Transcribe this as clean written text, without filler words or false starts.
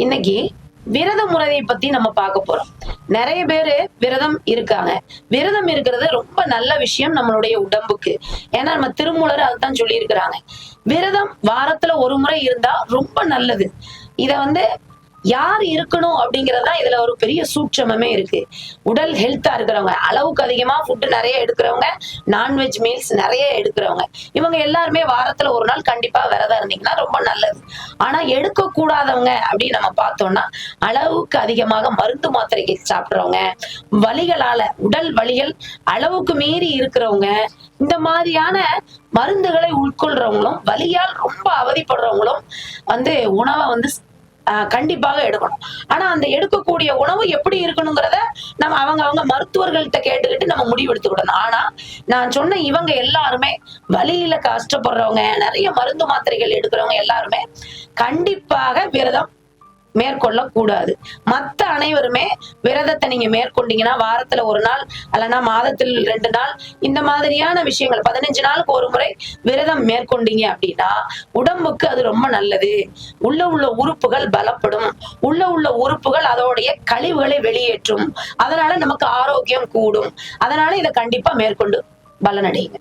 இன்னைக்கு விரத முறையை பத்தி நம்ம பார்க்க போறோம். நிறைய பேரு விரதம் இருக்காங்க. விரதம் இருக்கிறது ரொம்ப நல்ல விஷயம் நம்மளுடைய உடம்புக்கு. ஏன்னா நம்ம திருமூலர் அதுதான் சொல்லி இருக்கிறாங்க. விரதம் வாரத்துல ஒரு முறை இருந்தா ரொம்ப நல்லது. இத யார் இருக்கணும் அப்படிங்கறதுதான் இதுல ஒரு பெரிய சூட்சமே இருக்கு. உடல் ஹெல்த்தா இருக்கிறவங்க, அளவுக்கு அதிகமா ஃபுட் நிறைய எடுக்கிறவங்க, நான்வெஜ் மீல்ஸ் நிறைய எடுக்கிறவங்க, இவங்க எல்லாருமே வாரத்துல ஒரு நாள் கண்டிப்பா விரதம் இருந்தீங்கன்னா ரொம்ப நல்லது. ஆனா எடுக்க கூடாதவங்க அப்படின்னு நம்ம பார்த்தோம்னா, அளவுக்கு அதிகமாக மருந்து மாத்திரைகள் சாப்பிடுறவங்க, வலிகளால உடல் வலிகள் அளவுக்கு மீறி இருக்கிறவங்க, இந்த மாதிரியான மருந்துகளை உட்கொள்றவங்களும், வலியால் ரொம்ப அவதிப்படுறவங்களும் உணவை கண்டிப்பாக எடுக்கணும். ஆனா அந்த எடுக்கக்கூடிய உணவு எப்படி இருக்கணுங்கிறத நம்ம அவங்க மருத்துவர்கள்ட்ட கேட்டுக்கிட்டு நம்ம முடிவு எடுத்துக்கிடணும். ஆனா நான் சொன்ன இவங்க எல்லாருமே வலியில கஷ்டப்படுறவங்க, நிறைய மருந்து மாத்திரைகள் எடுக்கிறவங்க எல்லாருமே கண்டிப்பாக விரதம் மேற்கொள்ள கூடாது. மத்த அனைவருமே விரதத்தை நீங்க மேற்கொண்டீங்கன்னா வாரத்துல ஒரு நாள் அல்லனா மாதத்தில் 2 நாள் இந்த மாதிரியான விஷயங்கள் 15 நாளுக்கு ஒரு முறை விரதம் மேற்கொண்டீங்க அப்படின்னா உடம்புக்கு அது ரொம்ப நல்லது. உள்ள உறுப்புகள் பலப்படும். உள்ள உறுப்புகள் அதோடைய கழிவுகளை வெளியேற்றும். அதனால நமக்கு ஆரோக்கியம் கூடும். அதனால இதை கண்டிப்பா மேற்கொண்டு பலனடையுங்க.